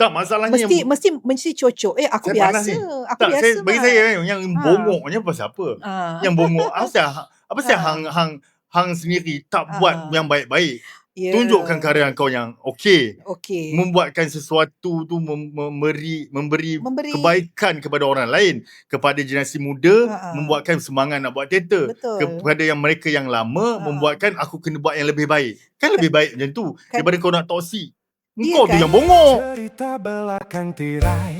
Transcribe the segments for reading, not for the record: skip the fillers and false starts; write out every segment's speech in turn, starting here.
Tak, masalahnya Mesti cocok. Aku saya panas biasa. ni. Aku Tak, biasa, bagi Mat. saya yang Ha. bongoknya pasal apa? Yang bongok apa Ha. hang sendiri tak Ha. buat yang baik-baik. Ya. Tunjukkan karya kau yang okey. Okey. Membuatkan sesuatu tu memberi kebaikan kepada orang lain, kepada generasi muda, membuatkan semangat nak buat teater. Betul. Kepada yang mereka yang lama, membuatkan aku kena buat yang lebih baik. Kan lebih baik macam tu daripada kau nak toksik. Engkau tu yang bongok. Cerita belakang tirai,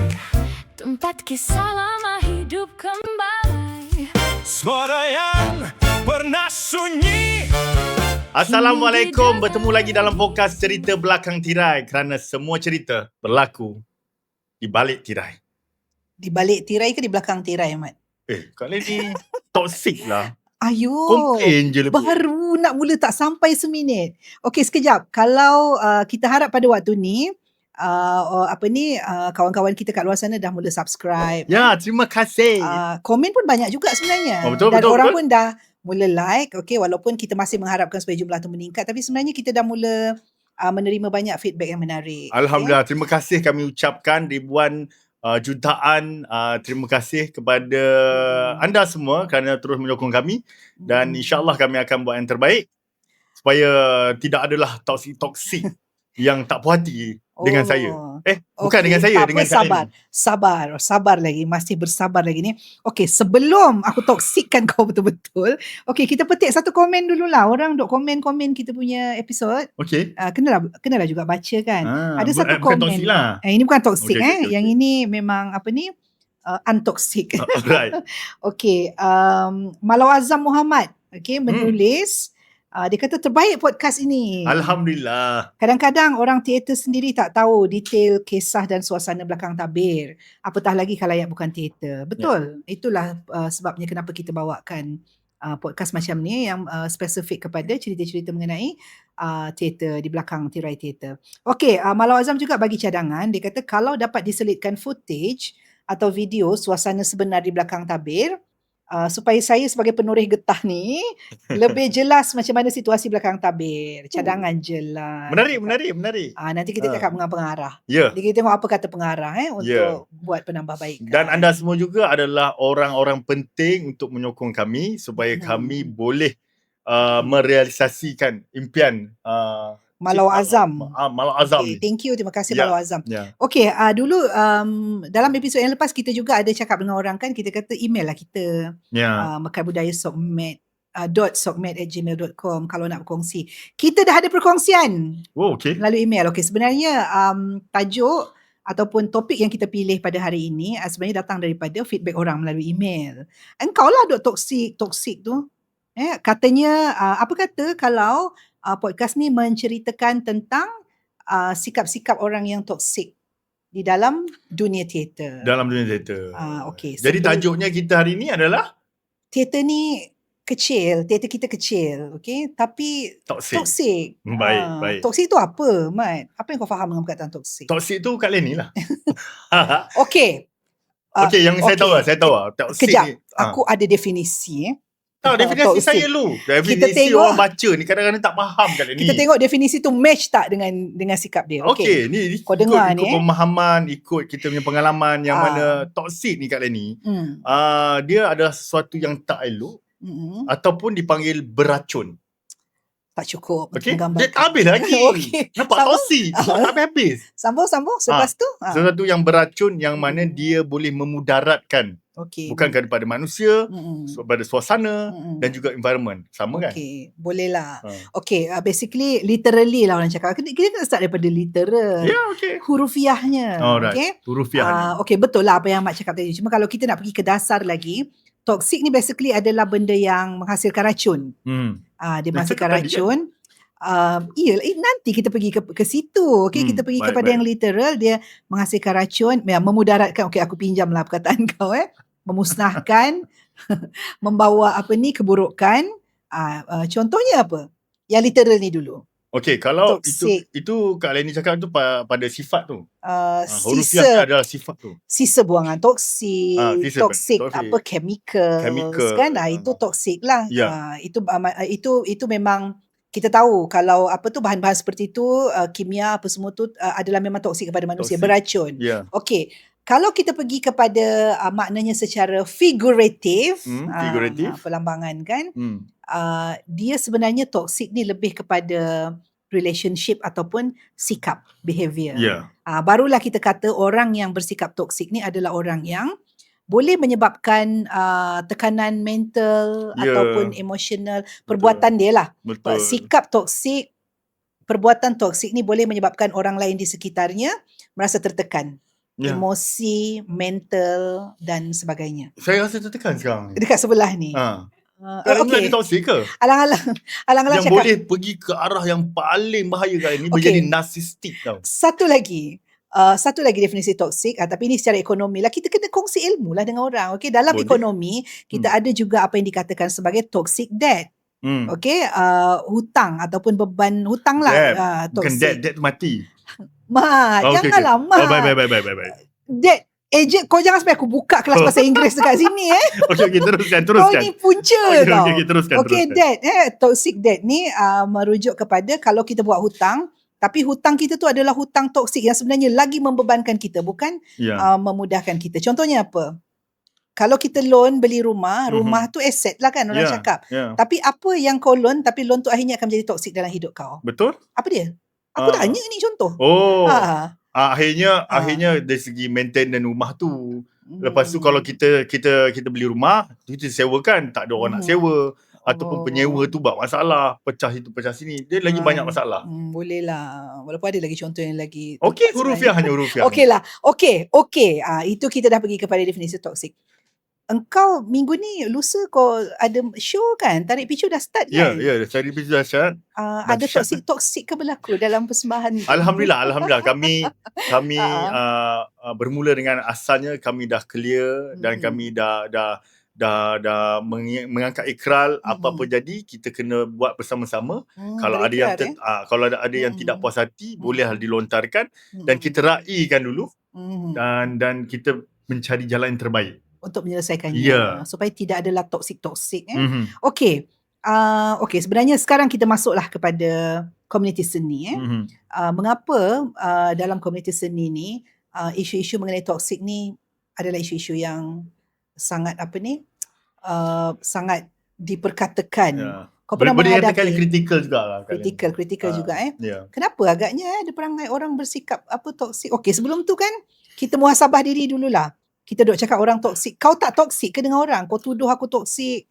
tempat kisah lama hidup kembali. suara yang pernah sunyi. Assalamualaikum, bertemu lagi dalam podcast Cerita Belakang Tirai, kerana semua cerita berlaku di balik tirai. Di balik tirai ke di belakang tirai, Mat? Kali ni toksik lah. Ayo, komplain je lebih. baru nak mula tak sampai seminit. Okey, sekejap. Kalau kita harap pada waktu ni kawan-kawan kita kat luar sana dah mula subscribe. Ya, terima kasih. Komen pun banyak juga sebenarnya. Betul, Dan betul, orang betul. pun dah mula like. Okey, walaupun kita masih mengharapkan supaya jumlah tu meningkat, tapi sebenarnya kita dah mula menerima banyak feedback yang menarik. Alhamdulillah, terima kasih kami ucapkan ribuan jutaan terima kasih kepada anda semua kerana terus menyokong kami, dan insyaAllah kami akan buat yang terbaik supaya tidak adalah toksik yang tak puas hati dengan saya. Bukan dengan saya, dengan sabar. Sabar lagi, masih bersabar lagi ni. Okey, sebelum aku toksikkan kau betul-betul, okey, kita petik satu komen dululah. Orang duk komen-komen kita punya episod. Okey. Kenalah juga baca kan. Ada satu bukan komen. toksik lah. Ini bukan toksik. Okay. Yang ini memang untoxic. Right. Okey, Malau Azam Muhammad menulis, dia kata terbaik podcast ini. Alhamdulillah. Kadang-kadang orang teater sendiri tak tahu detail kisah dan suasana belakang tabir. Apatah lagi khalayak bukan teater. Betul. Itulah sebabnya kenapa kita bawakan podcast macam ni yang spesifik kepada cerita-cerita mengenai teater di belakang tirai teater. Okey, Malau Azam juga bagi cadangan. Dia kata kalau dapat diselitkan footage atau video suasana sebenar di belakang tabir, supaya saya sebagai penoreh getah ni lebih jelas macam mana situasi belakang tabir. Cadangan je lah. Menarik. Nanti kita cakap dengan pengarah. Ya. Jadi kita tengok apa kata pengarah untuk buat penambahbaikan. Dan anda semua juga adalah orang-orang penting untuk menyokong kami supaya kami boleh merealisasikan impian Malau Azam. Malau Azam. Okay, thank you. Terima kasih Malau Azam. Yeah. Okey, dulu dalam episod yang lepas kita juga ada cakap dengan orang kan, kita kata email lah kita. Makan Budaya Sokmed .sokmed@gmail.com kalau nak berkongsi. Kita dah ada perkongsian. Melalui email. Okey, sebenarnya tajuk ataupun topik yang kita pilih pada hari ini sebenarnya datang daripada feedback orang melalui email. Engkau lah duk toksik tu. Katanya apa kata kalau podcast ni menceritakan tentang sikap-sikap orang yang toksik di dalam dunia teater. Okey. Jadi tajuknya kita hari ni adalah teater ni kecil, teater kita kecil, okey, tapi toksik. Baik. Toksik tu apa, Mat? Apa yang kau faham dengan perkataan toksik? Toksik tu kat Leni lah. Okey. Okey, yang saya tahu. Toksik kejap, ni. Aku ada definisi definisi saya lu. Definisi orang baca ni kadang-kadang tak faham kat ni. Kita tengok definisi tu match tak dengan sikap dia. Okey, ni kau dengar ikut pemahaman, ikut kita punya pengalaman yang mana toksik ni kat ni. Dia adalah sesuatu yang tak elok ataupun dipanggil beracun. Tak cukup. Okey. Dia tak habis lagi. Nampak toksik. Tak habis. Sambung. Lepas tu sesuatu yang beracun yang mana dia boleh memudaratkan. Bukan kepada manusia, pada suasana dan juga environment. Sama kan? Okey, boleh lah. Okey, basically literally lah orang cakap. Kita kena start daripada literal. Hurufiahnya. Okey. Hurufiahnya. Okey, betul lah apa yang Mak cakap tadi. Cuma kalau kita nak pergi ke dasar lagi, toksik ni basically adalah benda yang menghasilkan racun. Dia menghasilkan racun. Nanti kita pergi ke situ. Okey, kita pergi kepada yang literal, dia menghasilkan racun, memudaratkan. Okey, aku pinjamlah perkataan kau memusnahkan, membawa keburukan. Contohnya apa? Yang literal ni dulu. Okey, kalau itu Kak Leni cakap tu pada sifat tu. Hurufiah adalah sifat tu. Sisa buangan toksik, chemicals kan. Itu toksik lah. Itu memang kita tahu kalau apa tu bahan-bahan seperti tu kimia apa semua tu adalah memang toksik kepada manusia, Toksik. beracun. Ya. Okey, kalau kita pergi kepada maknanya secara figuratif, Figuratif. perlambangan kan, Hmm. dia sebenarnya toksik ni lebih kepada relationship ataupun sikap, behavior. Ya. Barulah kita kata orang yang bersikap toksik ni adalah orang yang boleh menyebabkan tekanan mental Ya. ataupun emosional, perbuatan dia lah. Betul. Sikap toksik, perbuatan toksik ni boleh menyebabkan orang lain di sekitarnya merasa tertekan. Ya. Emosi, mental dan sebagainya. Saya rasa tertekan sekarang ni. Dekat sebelah ni. Kadang Okey. dia toksik ke? Alang-alang Yang cakap. boleh pergi ke arah yang paling bahaya kali ni, Okey. menjadi narsistik tau. Satu lagi definisi toksik, tapi ini secara ekonomi lah. Kita kena kongsi ilmu lah dengan orang. Okey, dalam Boleh. ekonomi kita ada juga apa yang dikatakan sebagai toxic debt. Okey, hutang ataupun beban hutang lah. Debt. Bukan Toxic. debt mati. Mat, Okay. janganlah Mat. Baik. Debt. Kau jangan sampai aku buka kelas bahasa Inggeris dekat sini Okey, teruskan. Kau ni punca tau. Okey, teruskan. Okey, debt. Toxic debt ni merujuk kepada kalau kita buat hutang, tapi hutang kita tu adalah hutang toksik yang sebenarnya lagi membebankan kita, bukan Ya. memudahkan kita. Contohnya apa? Kalau kita loan beli rumah, rumah tu aset lah kan orang cakap. Ya. Tapi apa yang kau loan, tapi loan tu akhirnya akan menjadi toksik dalam hidup kau. Betul? Apa dia? Aku tanya ni contoh. Oh. Ha. Akhirnya dari segi maintenance rumah tu. Lepas tu kalau kita beli rumah, kita sewakan, tak ada orang nak sewa. Ataupun penyewa tu buat masalah, pecah itu pecah sini, dia lagi banyak masalah. Boleh lah. Walaupun ada lagi contoh yang lagi. Okey, hurufiah hanya hurufiah. Okey lah. Okey. Itu kita dah pergi kepada definisi toksik. Engkau minggu ni, lusa kau ada show kan? Tarik picu dah start kan? Ya, cari picu dahsyat. Ada toksik ke berlaku dalam persembahan ni? Alhamdulillah. Kami bermula dengan asalnya kami dah clear dan kami dah mengangkat ikrar apa-apa jadi kita kena buat bersama-sama. Kalau ada yang kalau ada yang tidak puas hati, bolehlah dilontarkan dan kita raikan dulu dan kita mencari jalan yang terbaik untuk menyelesaikannya. Ya. Supaya tidak adalah toksik-toksik. Okey. Sebenarnya sekarang kita masuklah kepada komuniti seni. Mengapa dalam komuniti seni ni isu-isu mengenai toksik ni adalah isu-isu yang sangat sangat diperkatakan. Kau pernah boleh menghadapi kritikal jugalah. Kritikal juga Ya. Kenapa agaknya ada perangai orang bersikap toksik? Okey, sebelum tu kan kita muhasabah diri dululah. Kita duk cakap orang toksik. Kau tak toksik ke dengan orang? Kau tuduh aku toksik.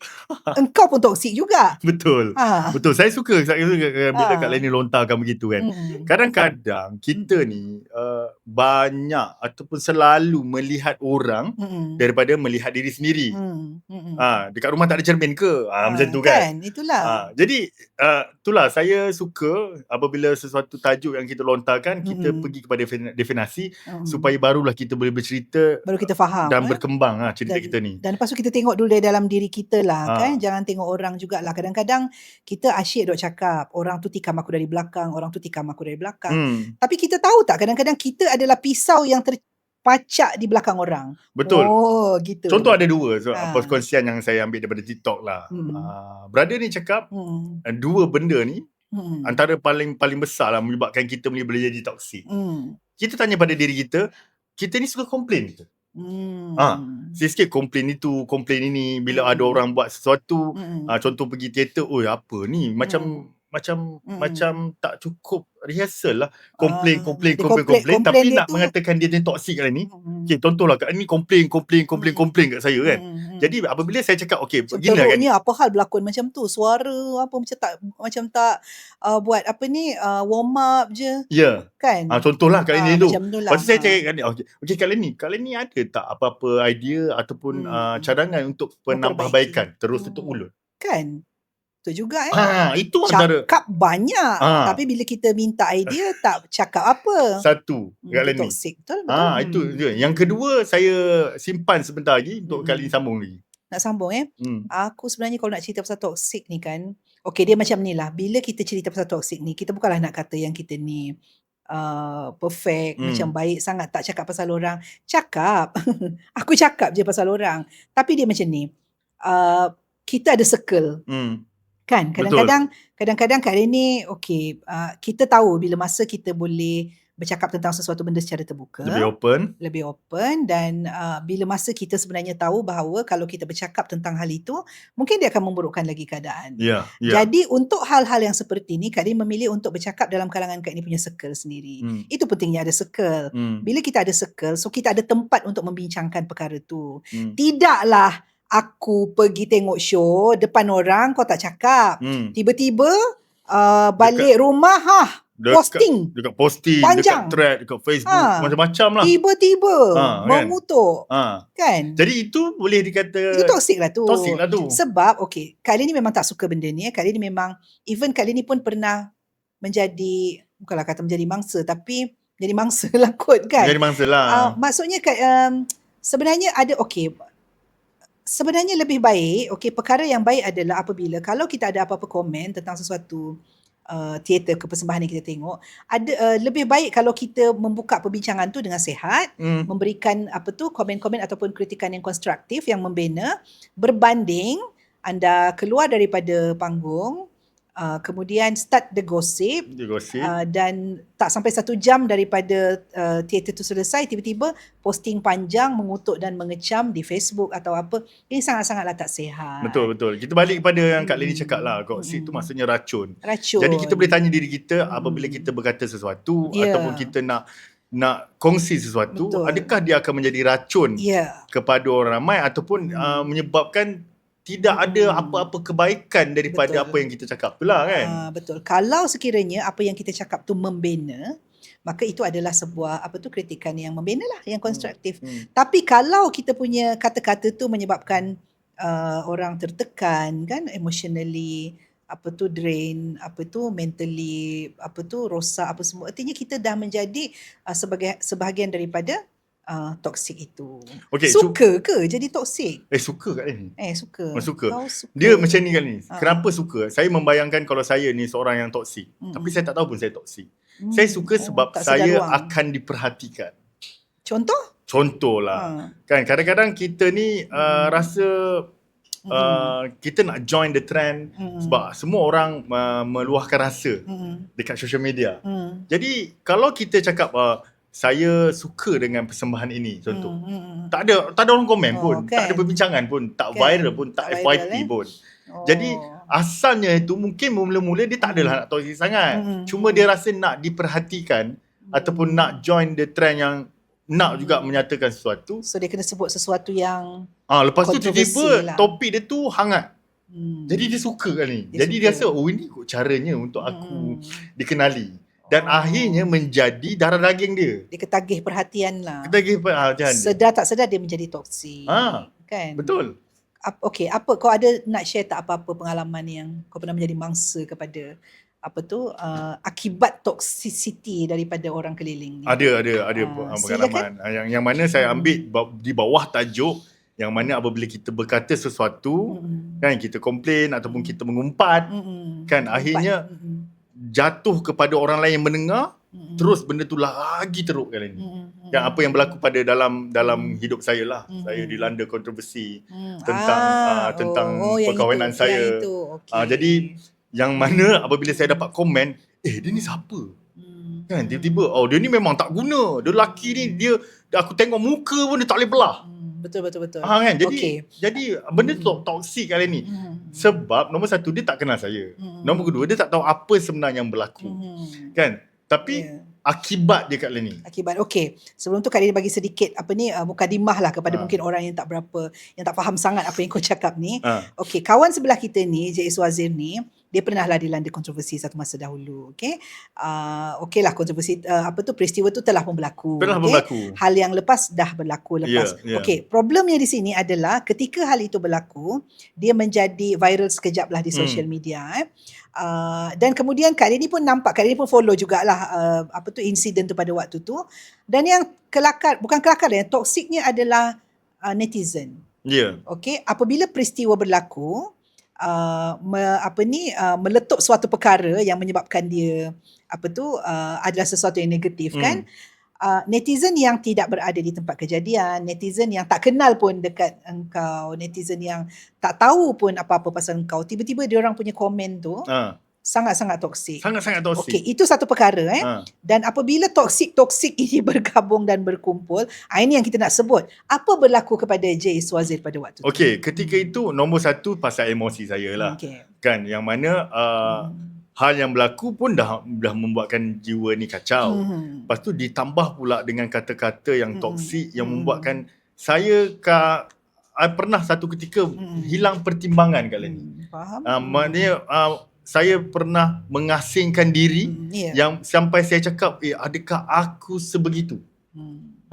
Engkau pun toksik juga. Betul. Betul. Saya suka bila Kak Leni lontarkan begitu kan. Kadang-kadang kita ni banyak ataupun selalu melihat orang daripada melihat diri sendiri. Dekat rumah tak ada cermin ke? Macam tu kan. Itulah. Jadi itulah saya suka apabila sesuatu tajuk yang kita lontarkan, kita pergi kepada definasi supaya barulah kita boleh bercerita. Baru kita faham. Dan berkembang cerita kita ni. Dan lepas tu kita tengok dulu dari dalam diri kita lah kan. Jangan tengok orang jugalah. Kadang-kadang kita asyik duk cakap orang tu tikam aku dari belakang, orang tu tikam aku dari belakang. Tapi kita tahu tak kadang-kadang kita adalah pisau yang terpacak di belakang orang. Betul. Oh gitu. Contoh ada dua perkongsian yang saya ambil daripada TikTok lah. Brother ni cakap dua benda ni antara paling besar lah menyebabkan kita boleh jadi toksik. Kita tanya pada diri kita ni suka komplain ke? Sikit komplain itu, komplain ini. Bila ada orang buat sesuatu, contoh pergi teater, apa ni? Macam tak cukup rehearsal lah. Komplain. Tapi nak mengatakan dia toksik kali ni. Okay, contohlah kat ni komplain kat saya kan. Jadi apabila saya cakap, begini kan. Teruknya apa hal berlakon macam tu? Suara macam tak buat warm up je. Ya. Kan? Contohlah kali ni tu. Lepas tu saya cakap kat dia, kali ni ada tak apa-apa idea ataupun cadangan untuk penambahbaikan terus tutup mulut? Kan? Itu juga itu antara cakap banyak tapi bila kita minta idea tak cakap apa. Satu kali ni. Toxic betul. Itu je. Yang kedua saya simpan sebentar lagi untuk kali ni sambung lagi. Nak sambung aku sebenarnya kalau nak cerita pasal toxic ni kan, dia macam ni lah. Bila kita cerita pasal toxic ni, kita bukanlah nak kata yang kita ni perfect, macam baik sangat, tak cakap pasal orang. Cakap. Aku cakap je pasal orang. Tapi dia macam ni. Kita ada circle. Kan kadang-kadang Kak Reni kita tahu bila masa kita boleh bercakap tentang sesuatu benda secara terbuka, lebih open dan bila masa kita sebenarnya tahu bahawa kalau kita bercakap tentang hal itu mungkin dia akan memburukkan lagi keadaan. Jadi untuk hal-hal yang seperti ni Kak Reni memilih untuk bercakap dalam kalangan Kak Reni punya circle sendiri. Itu pentingnya ada circle. Bila kita ada circle, so kita ada tempat untuk membincangkan perkara tu. Tidaklah aku pergi tengok show depan orang kau tak cakap. Tiba-tiba balik rumah posting panjang, dekat thread, dekat Facebook, macam-macam lah. Tiba-tiba mengutuk. Kan? Jadi itu boleh dikata itu toksik lah tu. Sebab Kak Reni memang tak suka benda ni. Kak Reni memang, even Kak Reni pun pernah menjadi, bukanlah kata menjadi mangsa, tapi jadi mangsa lah kot kan. Jadi mangsa lah. Maksudnya sebenarnya ada sebenarnya lebih baik, perkara yang baik adalah apabila kalau kita ada apa-apa komen tentang sesuatu teater ke persembahan yang kita tengok, ada lebih baik kalau kita membuka perbincangan tu dengan sihat, memberikan komen-komen ataupun kritikan yang konstruktif yang membina, berbanding anda keluar daripada panggung, kemudian start the gossip, dan tak sampai 1 jam daripada teater tu selesai, tiba-tiba posting panjang mengutuk dan mengecam di Facebook atau apa. Ini sangat-sangatlah tak sihat. Betul. Kita balik kepada yang Kak Leni cakap lah, gossip tu maksudnya racun. Jadi kita boleh tanya diri kita apabila kita berkata sesuatu ataupun kita nak kongsi sesuatu, adakah dia akan menjadi racun kepada orang ramai ataupun menyebabkan tidak ada apa-apa kebaikan daripada apa yang kita cakap tu lah kan. Betul. Kalau sekiranya apa yang kita cakap tu membina, maka itu adalah sebuah kritikan yang membina lah, yang konstruktif. Tapi kalau kita punya kata-kata tu menyebabkan orang tertekan kan, emotionally, drain, mentally, rosak, semua. Artinya kita dah menjadi sebagai sebahagian daripada toksik itu. Suka ke jadi toksik? Suka Kak Leni. Suka. Dia macam ni Kak Leni. Kenapa suka? Saya membayangkan kalau saya ni seorang yang toksik, tapi saya tak tahu pun saya toksik. Saya suka sebab saya akan diperhatikan. Contohlah. Kan kadang-kadang kita ni rasa kita nak join the trend sebab semua orang meluahkan rasa dekat social media. Jadi kalau kita cakap saya suka dengan persembahan ini, contoh. Tak ada orang komen pun, tak ada perbincangan pun, tak viral pun, tak FYP pun. Jadi asalnya itu mungkin mula-mula dia tak adalah nak toksik sangat. Cuma dia rasa nak diperhatikan ataupun nak join the trend yang nak juga menyatakan sesuatu. So dia kena sebut sesuatu yang lepas tu tiba-tiba lah. topik dia tu hangat. Jadi dia suka kan ni. Jadi dia rasa ini kot caranya untuk aku dikenali. Dan akhirnya menjadi darah daging dia. Dia ketagih perhatian lah. Perhatian. Sedar tak sedar dia menjadi toksik. Kan? Betul. Apa kau ada nak share tak apa-apa pengalaman yang kau pernah menjadi mangsa kepada akibat toxicity daripada orang keliling ni? Ada pengalaman. Yang mana saya ambil di bawah tajuk yang mana apabila kita berkata sesuatu, kan kita komplain ataupun kita mengumpat, kan akhirnya jatuh kepada orang lain yang mendengar, terus benda tu lagi teruk kali ni. Yang apa yang berlaku pada dalam hidup saya lah. Saya dilanda kontroversi tentang perkahwinan saya. Jadi yang mana apabila saya dapat komen, dia ni siapa? Kan tiba-tiba dia ni memang tak guna. Dia lelaki ni, aku tengok muka pun dia tak boleh belah. Betul. Kan? Jadi benda tu toksik kali ni. Sebab nombor satu, dia tak kenal saya. Nombor kedua, dia tak tahu apa sebenarnya yang berlaku. Kan? Tapi akibat dia kat Leni. Sebelum tu Kak Leni bagi sedikit mukadimah lah kepada mungkin orang yang tak faham sangat apa yang kau cakap ni. Kawan sebelah kita ni, J.S. Wazir ni, dia pernah lah dilanda kontroversi satu masa dahulu. Lah kontroversi peristiwa tu telah pun berlaku. Hal yang lepas dah berlaku lepas. Problemnya di sini adalah ketika hal itu berlaku, dia menjadi viral sekejap lah di social media. Dan kemudian Kak Leni pun nampak, Kak Leni pun follow jugalah insiden tu pada waktu tu. Dan yang bukan kelakar, yang toksiknya adalah netizen. Apabila peristiwa berlaku, meletup suatu perkara yang menyebabkan dia adalah sesuatu yang negatif kan, netizen yang tidak berada di tempat kejadian, netizen yang tak kenal pun dekat engkau, netizen yang tak tahu pun apa-apa pasal engkau, tiba-tiba dia orang punya komen tu sangat-sangat toksik. Sangat-sangat toksik. Okey, itu satu perkara Dan apabila toksik-toksik ini bergabung dan berkumpul, ini yang kita nak sebut. Apa berlaku kepada J. Iswazil pada waktu tu? Okey, ketika itu nombor satu pasal emosi saya lah. Okey. Kan, yang mana hal yang berlaku pun dah membuatkan jiwa ni kacau. Lepas tu ditambah pula dengan kata-kata yang toksik yang membuatkan saya pernah satu ketika hilang pertimbangan kat ni. Faham? Maknanya saya pernah mengasingkan diri yang sampai saya cakap, adakah aku sebegitu?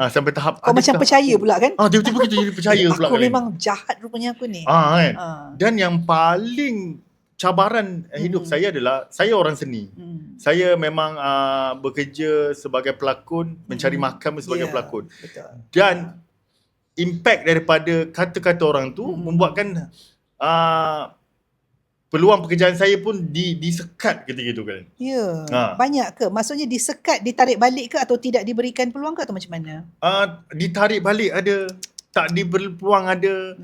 Sampai tahap kau macam percaya pula kan? Tiba-tiba kita jadi percaya pula. Aku memang jahat rupanya aku ni. Kan? Dan yang paling cabaran hidup saya adalah saya orang seni. Saya memang bekerja sebagai pelakon, mencari makan sebagai pelakon. Betul. Dan impact daripada kata-kata orang tu membuatkan peluang pekerjaan saya pun disekat ketika itu kan. Ya, banyak ke? Maksudnya disekat, ditarik balik ke atau tidak diberikan peluang ke atau macam mana? Ditarik balik ada, tak diberi peluang ada.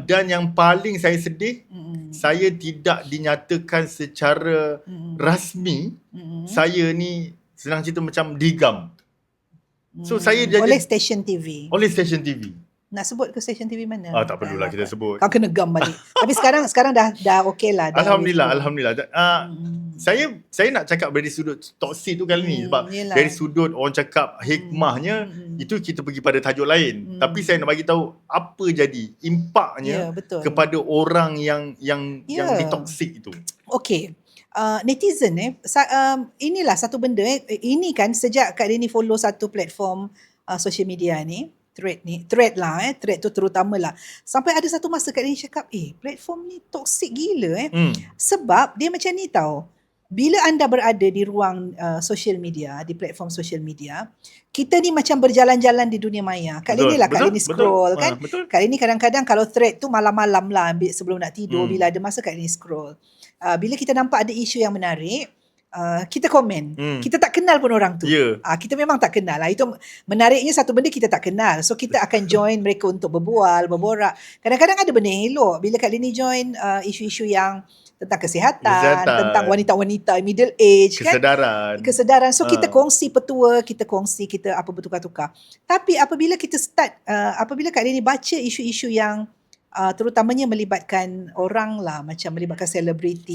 Dan yang paling saya sedih, saya tidak dinyatakan secara rasmi saya ni senang cerita macam digam. So saya jadi oleh stesen TV. Oleh stesen TV. Nak sebut ke stesen TV mana? Tak perlulah kita sebut. Kau kena gam balik. Tapi sekarang dah okey lah. Alhamdulillah. Saya nak cakap dari sudut toksik tu kali ni sebab dari sudut orang cakap hikmahnya itu kita pergi pada tajuk lain. Tapi saya nak bagi tahu apa jadi impaknya kepada orang yang ditoksik itu. Okey. Netizen inilah satu benda ini kan sejak Kak Dini follow satu platform social media ni, thread tu terutama lah. Sampai ada satu masa Kak Dini cakap, platform ni toksik gila Sebab dia macam ni tau. Bila anda berada di ruang social media, di platform social media, kita ni macam berjalan-jalan di dunia maya. Kak Dini lah, Kak Dini scroll kan. Kak Dini kadang-kadang kalau thread tu malam-malam lah, ambil sebelum nak tidur, bila ada masa Kak Dini scroll. Bila kita nampak ada isu yang menarik, kita komen. Kita tak kenal pun orang tu. Kita memang tak kenal lah. Itu menariknya satu benda kita tak kenal. So kita akan join mereka untuk berbual, berborak. Kadang-kadang ada benda yang elok. Bila Kak Dini join isu-isu yang tentang kesihatan, tentang wanita-wanita middle age, kesedaran. So kita kongsi petua, kita apa bertukar-tukar. Tapi apabila kita start, apabila Kak Dini baca isu-isu yang terutamanya melibatkan orang lah, macam melibatkan selebriti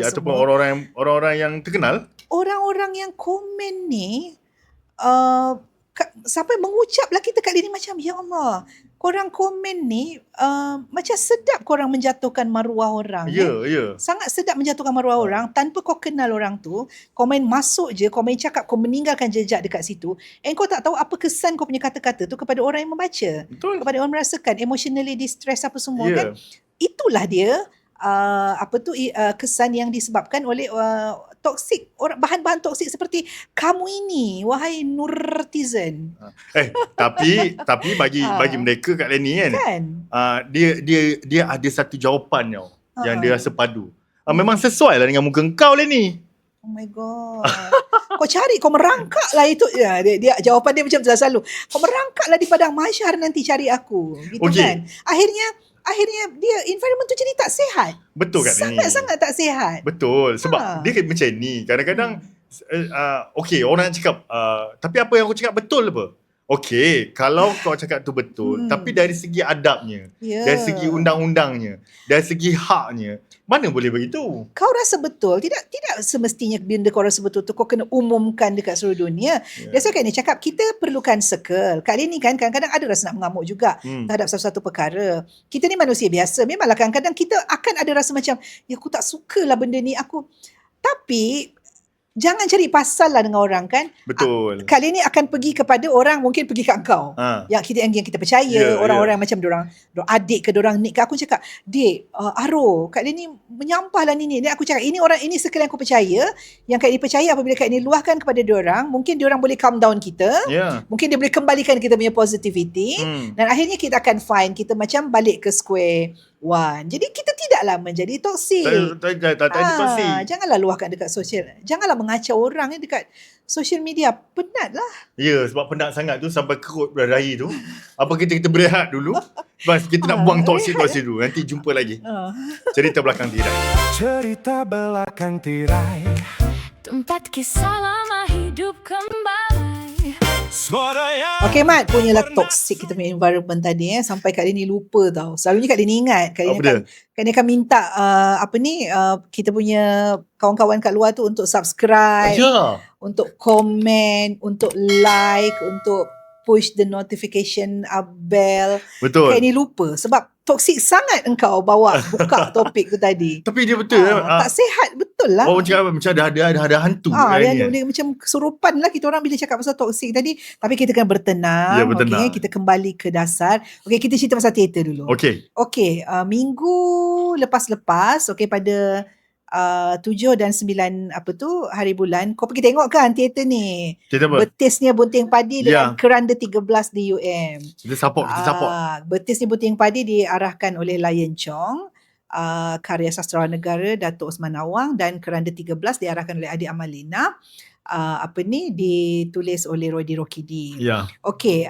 ataupun orang-orang yang terkenal, orang-orang yang komen ni sampai mengucap lah kita Kak Dini macam, ya Allah, korang komen ni macam sedap korang menjatuhkan maruah orang. Sangat sedap menjatuhkan maruah orang tanpa kau kenal orang tu. Komen masuk je, komen cakap, kau meninggalkan jejak dekat situ, and kau tak tahu apa kesan kau punya kata-kata tu kepada orang yang membaca. Kepada orang merasakan emotionally distress apa semua kan. Itulah dia kesan yang disebabkan oleh toksik, bahan-bahan toksik seperti kamu ini, wahai Nurtizen. Tapi bagi mereka kat Leni kan, dia ada satu jawapan tau yang dia rasa padu. Memang sesuai lah dengan muka kau Leni. Oh my god. Kau merangkak lah itu. Dia jawapan dia macam tu selalu. Kau merangkak lah di padang mahsyar nanti cari aku. Gitu kan. Akhirnya dia environment tu jadi tak sihat. Betul kat ni. Sangat-sangat tak sihat. Betul. Sebab dia macam ni. Kadang-kadang orang nak cakap tapi apa yang aku cakap betul apa? Okey, kalau kau cakap tu betul, tapi dari segi adabnya, dari segi undang-undangnya, dari segi haknya, mana boleh begitu? Kau rasa betul, tidak semestinya benda kau rasa betul tu kau kena umumkan dekat seluruh dunia. That's why ni cakap kita perlukan circle. Kali ni kan kadang-kadang ada rasa nak mengamuk juga terhadap satu-satu perkara. Kita ni manusia biasa, memanglah kadang-kadang kita akan ada rasa macam, ya aku tak sukalah benda ni, tapi jangan cari pasal lah dengan orang kan. Betul. Kali ni akan pergi kepada orang, mungkin pergi kat engkau. Yang kita percaya, orang-orang macam dorang adik ke dorang nik ke. Aku cakap, "Dik, Aro, Kak ni menyampah lah ni." Aku cakap, ini circle yang aku percaya, yang Kak ni percaya apabila Kak ni luahkan kepada dorang, mungkin dorang boleh calm down kita. Mungkin dia boleh kembalikan kita punya positivity. Dan akhirnya kita akan find kita macam balik ke square one. Jadi kita tidak tidaklah menjadi toksik. Tak ada toksik. Janganlah luahkan dekat sosial. Janganlah mengacau orang dekat social media. Penatlah. Ya, sebab penat sangat tu sampai kerut berdari tu. Apa kita berehat dulu. Bas kita nak buang toksik-toksik dulu. Nanti jumpa lagi. Cerita belakang tirai. Cerita belakang tirai. Tempat kisah lama hidup kembali. Suara yang Okay Mat, punyalah toxic kita punya environment tadi Sampai Kak Lini lupa tau. Selalunya Kak Lini ingat. Kak Lini akan minta kita punya kawan-kawan kat luar tu untuk subscribe, untuk komen, untuk like, untuk push the notification bell. Betul. Kak Lini lupa sebab toxic sangat engkau buka topik tu tadi. Tapi dia betul. Tak sihat betul lah. Orang cakap macam ada hantu. Dia macam kesurupan lah kita orang bila cakap pasal toksik tadi. Tapi kita kena bertenang. Ya, bertenang. Okay, kita kembali ke dasar. Okay, kita cerita pasal teater dulu. Okay, minggu lepas-lepas, okay, pada 7 dan 9 hari bulan, kau pergi tengok kan teater ni? Teater apa? Betisnya Bunting Padi dengan Keranda 13 di UM. Kita support. Betisnya Bunting Padi diarahkan oleh Lion Chong. Karya sastrawan negara Dato' Osman Awang, dan Keranda 13 diarahkan oleh Adik Amalina. Ditulis oleh Rodi Rokidi. Okey,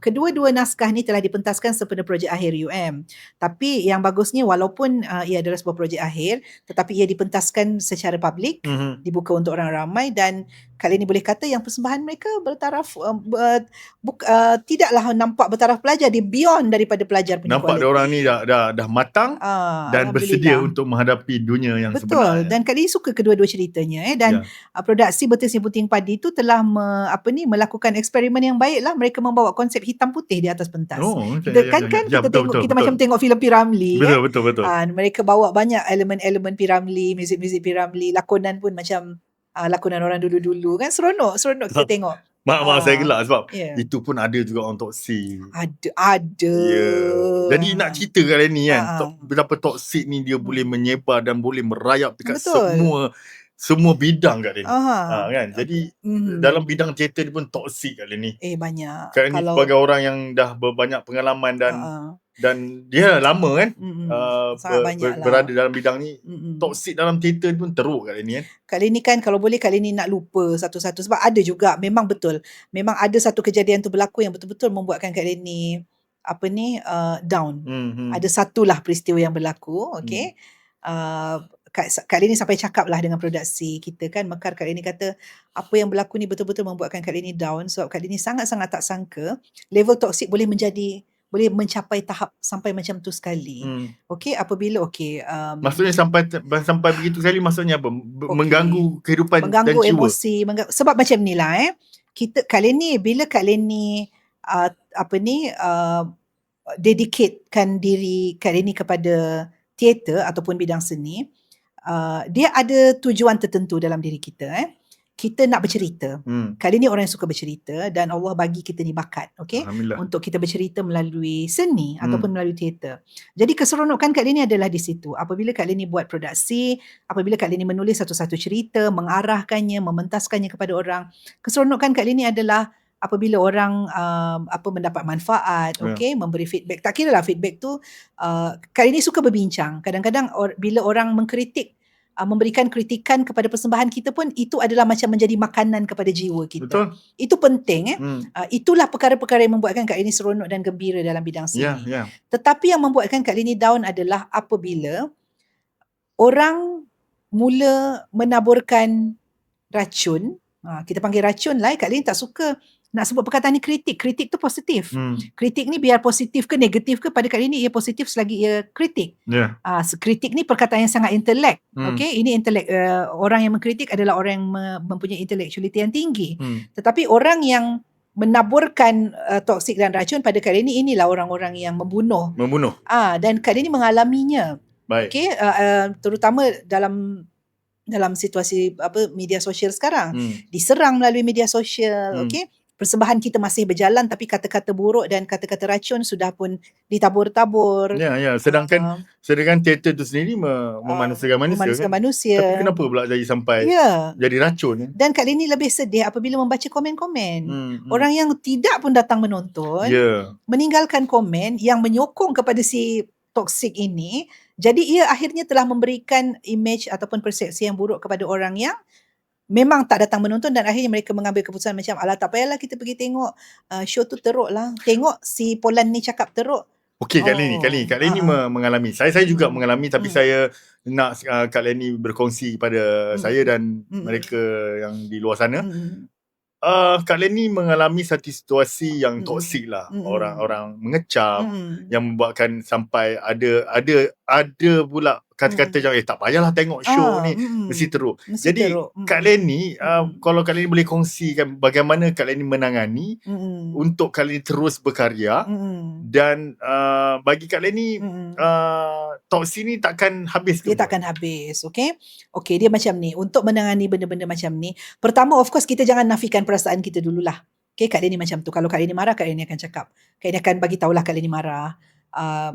kedua-dua naskah ni telah dipentaskan sempena projek akhir UM. Tapi yang bagusnya walaupun ia adalah sebuah projek akhir, tetapi ia dipentaskan secara publik, dibuka untuk orang ramai, dan kali ini boleh kata yang persembahan mereka bertaraf tidaklah nampak bertaraf pelajar, dia beyond daripada pelajar punya nampak kualiti. Orang ni dah matang dan bersedia untuk menghadapi dunia yang sebenar. Dan kali ini suka kedua-dua ceritanya dan produksi Betisnya Bunting Padi itu telah melakukan eksperimen yang baik lah. Mereka membawa konsep hitam putih di atas pentas. Kita macam tengok filem P. Ramlee. Betul. Mereka bawa banyak elemen-elemen P. Ramlee, muzik-muzik P. Ramlee, lakonan pun macam lakonan orang dulu-dulu kan. Seronok kita tengok. Mak saya gelak sebab itu pun ada juga orang toksik. Ada. Jadi nak cerita kali ni kan, betapa toksik ni dia boleh menyebar dan boleh merayap dekat semua bidang kat dia ni. Kan? Jadi dalam bidang teater dia pun toksik kat dia ni. Banyak. Kat ni sebagai orang yang dah berbanyak pengalaman dan dia lama kan berada dalam bidang ni, toksik dalam teater pun teruk kat dia ni kan. Kali ni kan kalau boleh kali ni nak lupa satu-satu sebab ada juga memang ada satu kejadian tu berlaku yang betul-betul membuatkan Kak Leni down. Ada satulah peristiwa yang berlaku, okey. Kak Leni sampai cakap lah dengan produksi kita kan, Mekar, Kak Leni kata apa yang berlaku ni betul-betul membuatkan Kak Leni down sebab Kak Leni sangat-sangat tak sangka level toksik boleh mencapai tahap sampai macam tu sekali. Okey, apabila maksudnya sampai begitu sekali, maksudnya apa? Mengganggu kehidupan dan jiwa. Mengganggu emosi, sebab macam ni lah kita kali ni bila Kak Leni dedicatekan diri Kak Leni kepada teater ataupun bidang seni, dia ada tujuan tertentu dalam diri kita. Kita nak bercerita. Kali ni orang yang suka bercerita dan Allah bagi kita ni bakat, okey, untuk kita bercerita melalui seni ataupun melalui teater. Jadi keseronokan Kak Leni adalah di situ. Apabila Kak Leni buat produksi, apabila Kak Leni menulis satu-satu cerita, mengarahkannya, mementaskannya kepada orang, keseronokan Kak Leni adalah apabila orang mendapat manfaat, okey, memberi feedback. Tak kira lah feedback tu, Kak Leni suka berbincang. Kadang-kadang bila orang mengkritik, memberikan kritikan kepada persembahan kita pun, itu adalah macam menjadi makanan kepada jiwa kita. Betul. Itu penting. Itulah perkara-perkara yang membuatkan Kak Leni seronok dan gembira dalam bidang seni. Tetapi yang membuatkan Kak Leni down adalah apabila orang mula menaburkan racun. Kita panggil racun lah. Kak Leni tak suka nak sebut perkataan ni kritik. Kritik tu positif. Kritik ni biar positif ke negatif ke, pada kali ni ia positif selagi ia kritik. Kritik ni perkataan yang sangat intelek. Okay, ini intelek. Orang yang mengkritik adalah orang yang mempunyai intellectuality yang tinggi. Tetapi orang yang menaburkan toksik dan racun, pada kali ni inilah orang-orang yang membunuh. Dan kali ni mengalaminya. Okay, terutama dalam situasi media sosial sekarang, diserang melalui media sosial. Okay, persembahan kita masih berjalan tapi kata-kata buruk dan kata-kata racun sudah pun ditabur-tabur. Sedangkan teater tu sendiri memanusiakan manusia. Tapi kenapa pula sampai jadi racun? Dan kali ini lebih sedih apabila membaca komen-komen. Orang yang tidak pun datang menonton, meninggalkan komen yang menyokong kepada si toksik ini, Jadi ia akhirnya telah memberikan image ataupun persepsi yang buruk kepada orang yang memang tak datang menonton, dan akhirnya mereka mengambil keputusan macam alah tak payahlah kita pergi tengok show tu teruk lah. Tengok si Polan ni cakap teruk. Okey, Kak Leni mengalami. Saya juga mengalami, tapi saya nak Kak Leni berkongsi kepada saya dan mereka yang di luar sana. Kak Leni mengalami satu situasi yang toksik lah. Orang-orang mengecam, yang membuatkan sampai ada pula kata-kata yang tak payahlah tengok show ni, mesti teruk. Jadi Kak Leni, kalau Kak Leni boleh kongsikan bagaimana Kak Leni menangani untuk Kak Leni terus berkarya, dan bagi Kak Leni toksik ni takkan habis ke? Dia takkan habis. Okay, dia macam ni. Untuk menangani benda-benda macam ni, pertama of course kita jangan nafikan perasaan kita dululah. Okay, Kak Leni macam tu. Kalau Kak Leni marah, Kak Leni akan cakap. Kak Leni akan bagi tahulah Kak Leni marah.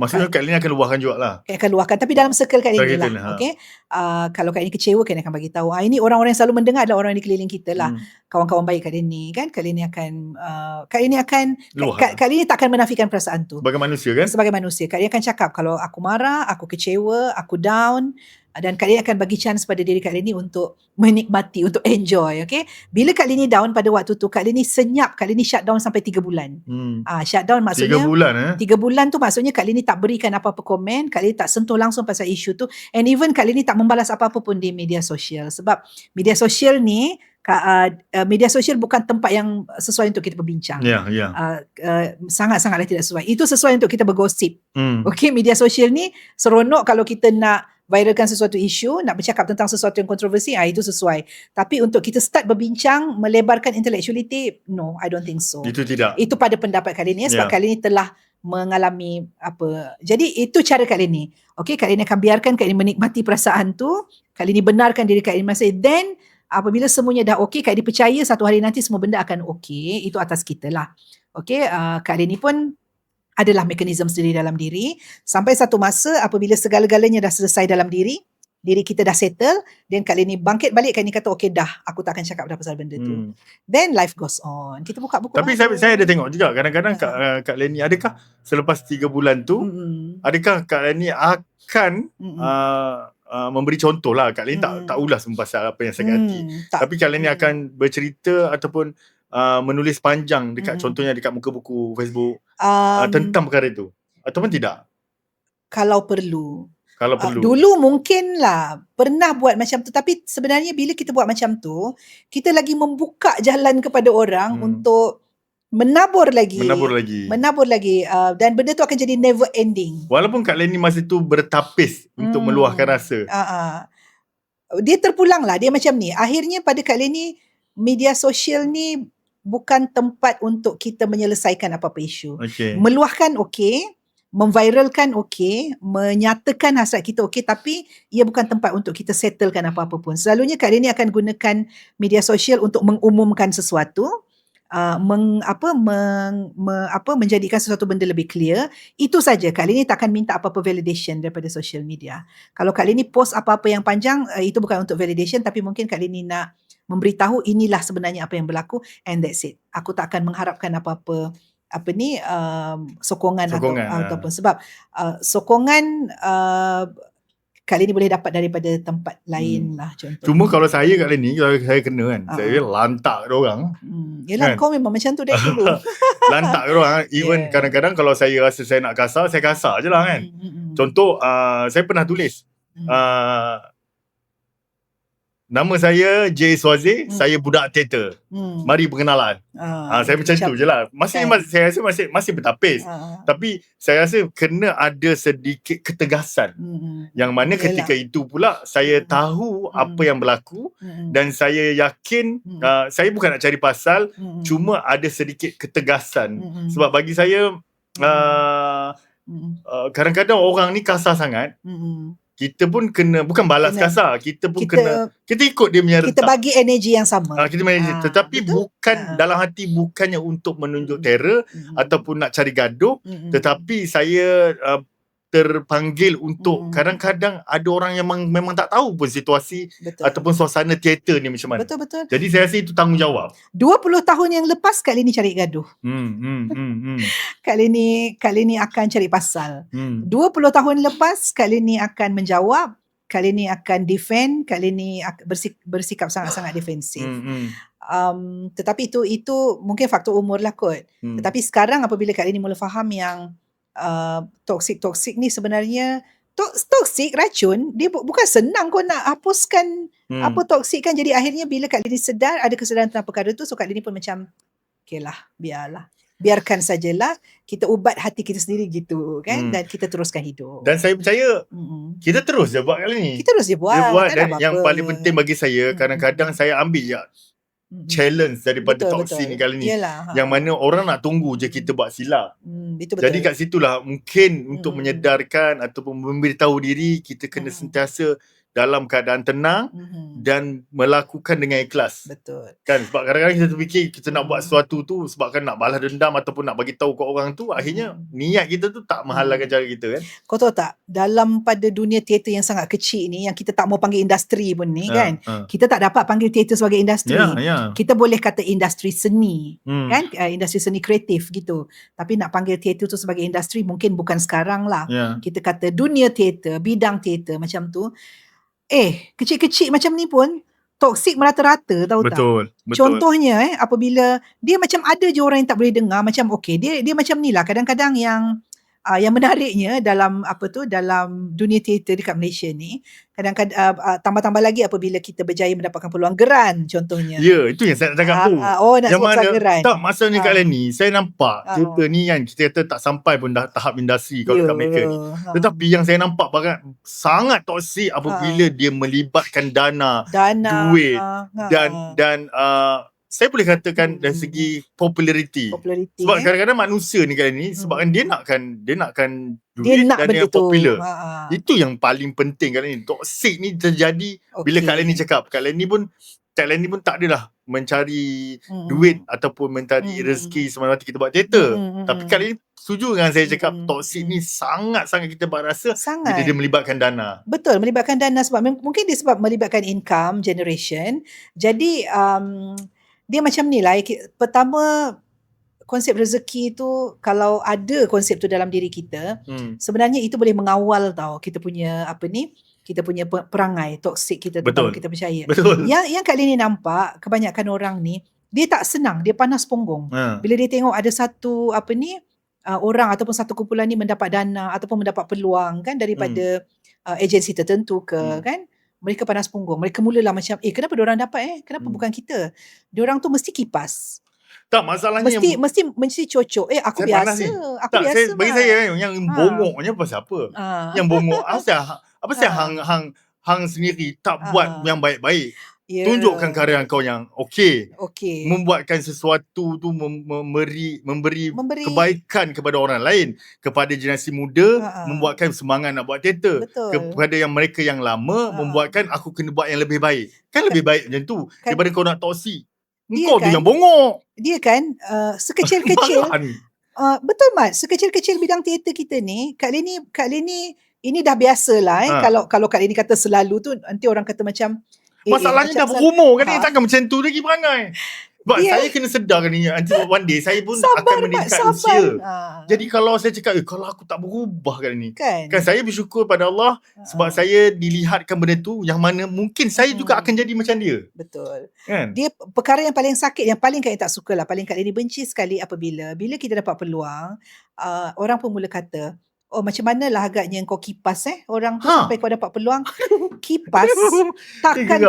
Maksudnya Kak Leni akan luahkan jugalah. Akan luahkan, tapi dalam circle Kak Leni lah. Okay? Kalau Kak Leni kecewa, Kak Leni akan bagi tahu. Ini orang-orang yang selalu mendengar adalah orang di keliling kita lah. Kawan-kawan baik Kak Leni kan. Kak Leni akan Kak Leni tak akan menafikan perasaan tu. Sebagai manusia kan? Sebagai manusia. Kak Leni akan cakap kalau aku marah, aku kecewa, aku down, dan Kak Leni akan bagi chance pada diri Kak Leni untuk menikmati, untuk enjoy. Okay? Bila Kak Leni down pada waktu tu, Kak Leni senyap, Kak Leni shut down sampai 3 bulan. Shutdown maksudnya 3 bulan 3 bulan tu maksudnya Kak Leni tak berikan apa-apa komen, Kak Leni tak sentuh langsung pasal isu tu, and even Kak Leni tak membalas apa-apa pun di media sosial. Sebab media sosial ni, media sosial bukan tempat yang sesuai untuk kita berbincang. Sangat-sangatlah tidak sesuai. Itu sesuai untuk kita bergosip. Okay, media sosial ni seronok kalau kita nak viralkan sesuatu isu, nak bercakap tentang sesuatu yang kontroversi, itu sesuai. Tapi untuk kita start berbincang, melebarkan intellectuality, no, I don't think so. Itu tidak. Itu pada pendapat Kak Leni, sebab Kak Leni telah mengalami apa. Jadi itu cara Kak Leni. Okay, Kak Leni akan biarkan Kak Leni menikmati perasaan tu, Kak Leni benarkan diri Kak Leni masih, then apabila semuanya dah okey, Kak Leni percaya satu hari nanti semua benda akan okey. Itu atas kita lah. Okay, Kak Leni pun adalah mekanisme sendiri dalam diri. Sampai satu masa apabila segala-galanya dah selesai dalam diri kita dah settle, then Kak Leni bangkit balik, Kak Leni kata okey dah, aku tak akan cakap dah pasal benda tu. Then life goes on. Kita buka buku. Tapi saya ada tengok juga kadang-kadang Kak Leni, adakah selepas 3 bulan tu, adakah Kak Leni akan memberi contoh lah. Kak Leni tak ulas pasal apa yang sakit hati. Tapi Kak Leni akan bercerita ataupun menulis panjang dekat contohnya dekat muka buku Facebook tentang perkara itu, ataupun tidak? Kalau perlu. Dulu mungkin lah pernah buat macam tu, tapi sebenarnya bila kita buat macam tu, kita lagi membuka jalan kepada orang untuk menabur lagi, dan benda tu akan jadi never ending. Walaupun Kak Leni masa tu bertapis untuk meluahkan rasa, dia terpulang lah. Dia macam ni. Akhirnya pada Kak Leni, media sosial ni bukan tempat untuk kita menyelesaikan apa-apa isu. Meluahkan okey, memviralkan okey, menyatakan hasrat kita okey, tapi ia bukan tempat untuk kita settlekan apa-apa pun. Selalunya Kak Leni akan gunakan media sosial untuk mengumumkan sesuatu, menjadikan sesuatu benda lebih clear. Itu saja. Kak Leni tak akan minta apa-apa validation daripada social media. Kalau Kak Leni post apa-apa yang panjang, itu bukan untuk validation, tapi mungkin Kak Leni nak memberitahu inilah sebenarnya apa yang berlaku, and that's it. Aku tak akan mengharapkan apa-apa sokongan ataupun sebab sokongan Kak Leni boleh dapat daripada tempat lain lah, contoh. Cuma kalau saya Kak Leni, kalau saya kena kan, saya lantak diorang. Yelah, kau memang macam tu dari dulu. Lantak diorang. Even kadang-kadang kalau saya rasa saya nak kasar, saya kasar je lah kan. Contoh, saya pernah tulis nama saya J. Swazi, saya budak teater. Mari perkenalan. Saya macam tu je lah. Saya rasa masih bertapis. Tapi saya rasa kena ada sedikit ketegasan. Yang mana ketika itu pula saya tahu apa yang berlaku, dan saya yakin saya bukan nak cari pasal, cuma ada sedikit ketegasan. Sebab bagi saya kadang-kadang orang ni kasar sangat. Kita pun kena, bukan balas kasar, kita ikut dia punya retak. Kita bagi energi yang sama. Tetapi betul? Bukan dalam hati, bukannya untuk menunjuk terror ataupun nak cari gaduh, tetapi saya terpanggil untuk kadang-kadang ada orang yang memang tak tahu pun situasi ataupun suasana teater ni macam mana. Betul. Jadi saya rasa itu tanggungjawab. 20 tahun yang lepas Kak Leni cari gaduh. Kali ni akan cari pasal. 20 Hmm. tahun lepas, kali ni akan menjawab, kali ni akan defend, kali ni bersikap sangat-sangat defensif. Tetapi itu mungkin faktor umur lah kot. Tetapi sekarang apabila Kak Lini mula faham yang toxic ni sebenarnya toxic, racun, dia bukan senang kau nak hapuskan apa toxic kan. Jadi akhirnya bila Kak Lini sedar, ada kesedaran tentang perkara tu, so Kak Lini pun macam okay lah, biarkan sajalah, kita ubat hati kita sendiri gitu kan, dan kita teruskan hidup. Dan saya percaya kita terus je buat kali ni. Kita terus je buat, Dia buat, tak dan ada yang apa-apa. paling penting bagi saya, kadang-kadang saya ambil je challenge daripada toxic ni kali ni. Yalah, Yang mana orang nak tunggu je kita buat silap. Betul. Jadi kat situlah mungkin untuk menyedarkan ataupun memberitahu diri, kita kena sentiasa dalam keadaan tenang dan melakukan dengan ikhlas. Betul. Kan, sebab kadang-kadang kita terfikir kita nak buat sesuatu tu sebabkan nak balas dendam ataupun nak bagi tahu kat orang tu, akhirnya niat kita tu tak menghalalkan cara kita kan. Kau tahu tak, dalam pada dunia teater yang sangat kecil ni, yang kita tak mau panggil industri pun ni kan, kita tak dapat panggil teater sebagai industri. Kita boleh kata industri seni, kan, industri seni kreatif gitu. Tapi nak panggil teater tu sebagai industri mungkin bukan sekarang lah. Kita kata dunia teater, bidang teater macam tu. Kecil-kecil macam ni pun toksik merata-rata, tahu tak? Betul. Contohnya apabila dia macam ada je orang yang tak boleh dengar, macam dia macam ni lah. Kadang-kadang yang menariknya dalam dalam dunia teater dekat Malaysia ni, kadang-kadang tambah-tambah lagi apabila kita berjaya mendapatkan peluang geran contohnya. Ya, itu yang saya nak cakap tu. Nak yang sebut mana geran. tak, masa ni kat ni saya nampak teater ni kan, kita kata tak sampai pun dah tahap industri kalau kat Malaysia ni. Tetapi yang saya nampak sangat toksik apabila dia melibatkan dana duit dan saya boleh katakan dari segi populariti. Sebab kadang-kadang manusia ni kali ni sebabkan dia nakkan duit dan yang popular. Itu yang paling penting kali ni. Toksik ni terjadi bila Kak Leni cakap. Kak Leni pun tak adalah mencari duit ataupun mencari rezeki semata-mata kita buat teater. Tapi Kak Leni setuju dengan saya cakap toksik ni sangat-sangat kita rasa bila dia melibatkan dana. Betul, melibatkan dana sebab mungkin dia sebab melibatkan income generation. Jadi dia macam ni lah. Pertama, konsep rezeki tu, kalau ada konsep tu dalam diri kita, sebenarnya itu boleh mengawal tau kita punya kita punya perangai toksik kita, terutama kita percaya. Betul. Yang Kak Leni nampak kebanyakan orang ni, dia tak senang, dia panas punggung. Bila dia tengok ada satu orang ataupun satu kumpulan ni mendapat dana ataupun mendapat peluang kan daripada agensi tertentu kan, mereka panas punggung. Mereka mulalah macam, kenapa diorang dapat kenapa bukan kita? Diorang tu mesti kipas. Tak, masalahnya Mesti cocok. Aku biasa. Bagi saya yang bongoknya pasal apa? Yang bongok apa saya hang sendiri tak buat yang baik-baik. Tunjukkan karya kau yang okey. Membuatkan sesuatu tu memberi kebaikan kepada orang lain, kepada generasi muda, membuatkan semangat nak buat teater. Kepada yang mereka yang lama, membuatkan aku kena buat yang lebih baik. Kan lebih baik macam tu daripada kau nak toksik. Kau tu yang bongok. Dia kan sekecil-kecil. Betul Mat, sekecil-kecil bidang teater kita ni, Kak Leni ini dah biasalah kalau Kak Leni kata selalu tu, nanti orang kata macam masalahnya dah berumur kan, takkan macam tu lagi perangai. Sebab saya kena sedar kan ni, until one day saya pun akan meningkat usia. Jadi kalau saya cakap, kalau aku tak berubah kan ni, kan saya bersyukur pada Allah sebab saya dilihatkan benda tu yang mana mungkin saya juga akan jadi macam dia. Betul. Kan? Dia perkara yang paling sakit, yang paling Kak Leni tak suka lah, paling Kak Leni benci sekali apabila kita dapat peluang, orang pun mula kata, macam manalah agaknya kau kipas orang tu sampai kau dapat peluang. Kipas takkan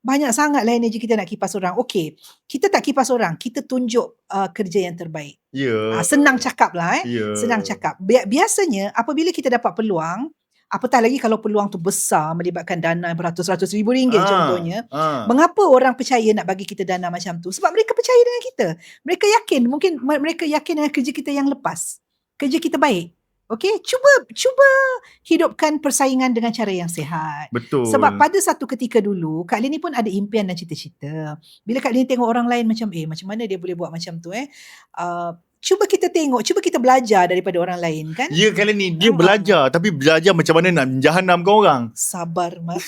banyak sangat lah energi kita nak kipas orang. Okey, kita tak kipas orang, kita tunjuk kerja yang terbaik. Senang cakap lah senang cakap. Biasanya apabila kita dapat peluang, apatah lagi kalau peluang tu besar, melibatkan dana beratus-ratus ribu ringgit contohnya, mengapa orang percaya nak bagi kita dana macam tu? Sebab mereka percaya dengan kita. Mereka yakin, mungkin mereka yakin dengan kerja kita yang lepas, kerja kita baik. Okey, cuba hidupkan persaingan dengan cara yang sihat. Betul. Sebab pada satu ketika dulu, Kak Leni pun ada impian dan cita-cita. Bila Kak Leni tengok orang lain macam, macam mana dia boleh buat macam tu cuba kita tengok, cuba kita belajar daripada orang lain kan. Ya, Kak Leni, dia belajar, tapi belajar macam mana nak menjahanamkan orang. Sabar, Mat.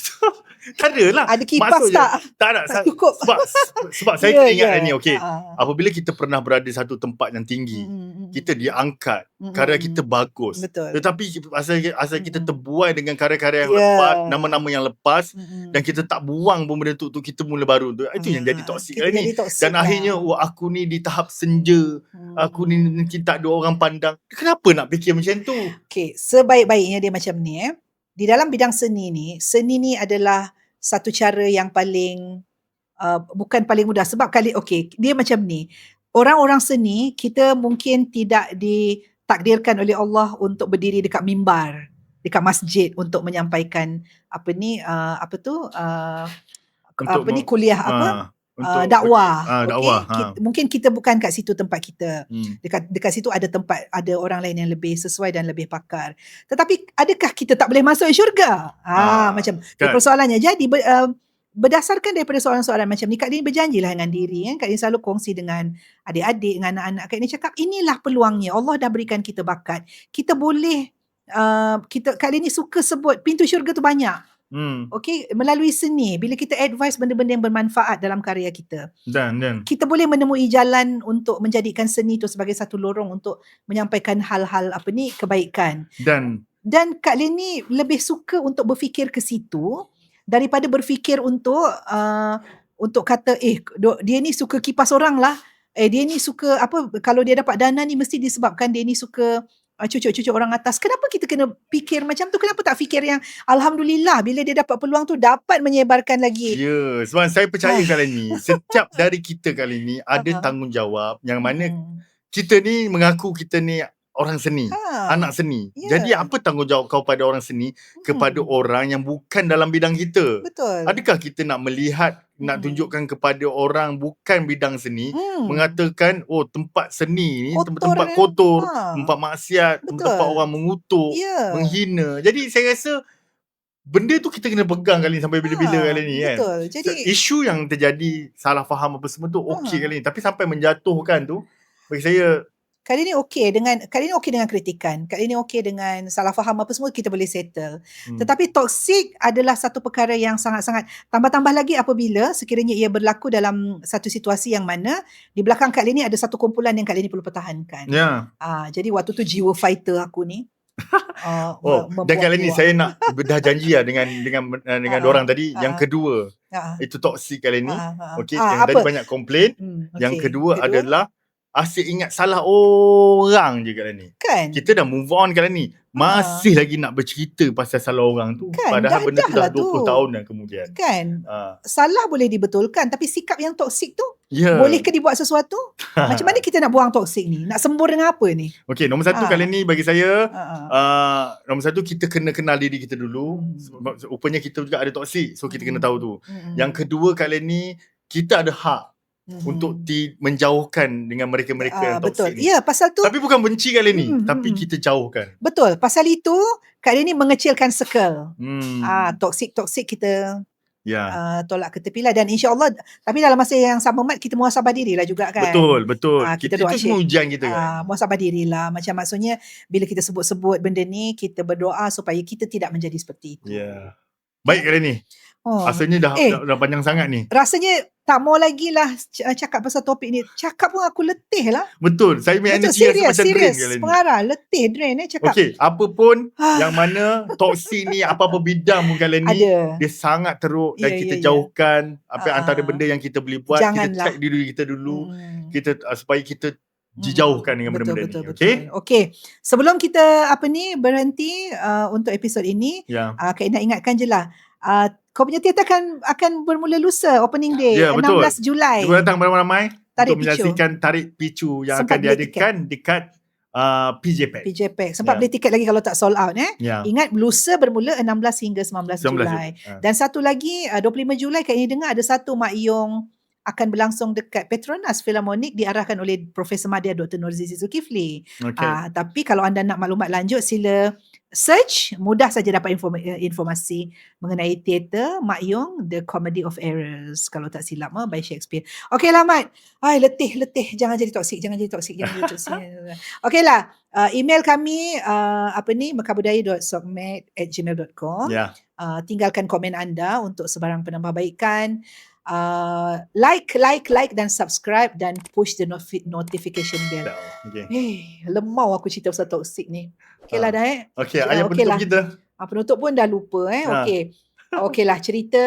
Tak ada lah. Ada kipas Maksudnya, tak? tak ada. Tak cukup. Sebab saya Ya, kena ingat ya. ni, okey. Ha. Apabila kita pernah berada satu tempat yang tinggi, kita diangkat, karya kita bagus. Betul. Tetapi asal kita terbuai dengan karya-karya yang Ya. lepas, nama-nama yang lepas, Mm-mm. dan kita tak buang pun benda tu untuk kita mula baru tu. Itu yang jadi toksik Kita kali ni. jadi toksik Dan lah. akhirnya, aku ni di tahap senja. Aku ni kita tak ada orang pandang. Kenapa nak fikir macam tu? Okay, sebaik-baiknya dia macam ni. Di dalam bidang seni ni adalah satu cara yang paling bukan paling mudah sebab dia macam ni. Orang-orang seni kita mungkin tidak ditakdirkan oleh Allah untuk berdiri dekat mimbar, dekat masjid untuk menyampaikan kuliah dakwah. dakwah. Mungkin kita bukan kat situ tempat kita. Dekat situ ada tempat, ada orang lain yang lebih sesuai dan lebih pakar. Tetapi adakah kita tak boleh masuk syurga? Macam kan. persoalannya. Jadi berdasarkan daripada soalan-soalan macam ni, Kak Din berjanjilah dengan diri. Kak Din selalu kongsi dengan adik-adik, dengan anak-anak. Kak Din cakap, inilah peluangnya. Allah dah berikan kita bakat. Kita boleh, Kak Din ni suka sebut pintu syurga tu banyak. Okay, melalui seni, bila kita advise benda-benda yang bermanfaat dalam karya kita, Dan kita boleh menemui jalan untuk menjadikan seni itu sebagai satu lorong untuk menyampaikan hal-hal kebaikan. Dan Kak Lin ni lebih suka untuk berfikir ke situ daripada berfikir untuk kata dia ni suka kipas orang lah, dia ni suka kalau dia dapat dana ni mesti disebabkan dia ni suka cucuk-cucuk orang atas. Kenapa kita kena fikir macam tu? Kenapa tak fikir yang Alhamdulillah bila dia dapat peluang tu dapat menyebarkan lagi? Ya, sebab saya percaya kali ni setiap dari kita kali ni ada tanggungjawab yang mana kita ni mengaku kita ni orang seni, anak seni. Jadi apa tanggungjawab kau pada orang seni kepada orang yang bukan dalam bidang kita? Betul. Adakah kita nak melihat, nak tunjukkan kepada orang bukan bidang seni, mengatakan tempat seni ni tempat kotor, tempat maksiat, tempat orang mengutuk, menghina. Jadi saya rasa benda tu kita kena pegang kali ni sampai bila-bila kali ni kan. Betul. Jadi isu yang terjadi salah faham apa semua tu okey kali ni, tapi sampai menjatuhkan tu bagi saya Kali ni okey dengan kritikan. Kali ni okey dengan salah faham apa semua kita boleh settle. Tetapi toksik adalah satu perkara yang sangat-sangat tambah-tambah lagi apabila sekiranya ia berlaku dalam satu situasi yang mana di belakang kali ni ada satu kumpulan yang kali ni perlu pertahankan. Jadi waktu tu jiwa fighter aku ni dan kali ni saya nak dah janji lah dengan orang tadi. Yang kedua itu toksik kali ni. Okey, yang tadi banyak komplain. Yang kedua adalah asyik ingat salah orang je kat ni. Kan? Kita dah move on kat ni. Masih lagi nak bercerita pasal salah orang tu. Kan? Padahal benda tu dah 20 tu. tahun dah kemudian. Kan? Salah boleh dibetulkan, tapi sikap yang toksik tu boleh ke dibuat sesuatu? Macam mana kita nak buang toksik ni? Nak sembur dengan apa ni? Okey, nombor satu kali ni bagi saya, nombor satu kita kena kenal diri kita dulu. Rupanya kita juga ada toksik. So kita kena tahu tu. Yang kedua kali ni, kita ada hak untuk menjauhkan dengan mereka-mereka yang toksik ni. Ya, pasal tu. Tapi bukan benci kali ni, tapi kita jauhkan. Betul. Pasal itu, kali ni mengecilkan circle. Toksik kita tolak ke tepi lah. Dan insyaAllah, tapi dalam masa yang sama Mat, kita muhasabah dirilah juga kan. Betul. Kita itu semua ujian kita kan. Muhasabah dirilah. Macam maksudnya, bila kita sebut-sebut benda ni, kita berdoa supaya kita tidak menjadi seperti itu. Baik kali ni. Asalnya dah panjang sangat ni. Rasanya tak mau lagi lah cakap pasal topik ni. Cakap pun aku letih lah. Betul. Saya punya energy rasa macam drain kali ni. Pengarah, letih, drain cakap. Okey, apa pun yang mana toksik ni, apa-apa bidang pun kali ni, dia sangat teruk dan kita jauhkan antara benda yang kita boleh buat. Janganlah. Kita check diri kita dulu. Supaya kita dijauhkan dengan benda-benda ni. Okey. Sebelum kita berhenti untuk episod ini, Kak nak ingatkan je lah. Kau punya teater akan bermula lusa opening day 16 Julai. Cuba datang beramai-ramai untuk Picu. menyaksikan Tarik Picu yang Sempat akan diadakan dekat PJ Pack. Sempat beli tiket lagi kalau tak sold out. Ingat lusa bermula 16 hingga 19 Julai. Dan satu lagi 25 Julai Kak ini dengar ada satu Mak Yong akan berlangsung dekat Petronas Philharmonic diarahkan oleh Profesor Madya Dr. Nurzizi Zulkifli. Tapi kalau anda nak maklumat lanjut sila search, mudah saja dapat informasi mengenai teater Mak Yong The Comedy of Errors, kalau tak silap by Shakespeare. Okey lah Mat. Letih. Jangan jadi toksik. Okey lah. Email kami mekabudaya.sokmed@gmail.com. tinggalkan komen anda untuk sebarang penambahbaikan. Like dan subscribe dan push the notification bell. Okay. Lemau aku cerita pasal toxic ni. Okeylah dah Okay, ayat okey penutup lah. kita. Penutup pun dah lupa Okeylah, cerita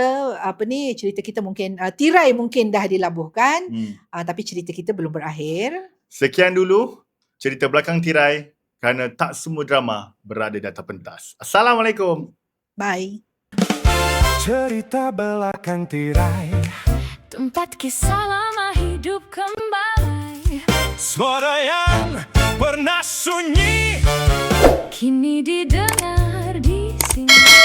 kita mungkin tirai mungkin dah dilabuhkan, tapi cerita kita belum berakhir. Sekian dulu cerita belakang tirai, kerana tak semua drama berada di atas pentas. Assalamualaikum. Bye. Cerita belakang tirai, Tempat kisah lama hidup kembali. suara yang pernah sunyi Kini didengar di sini.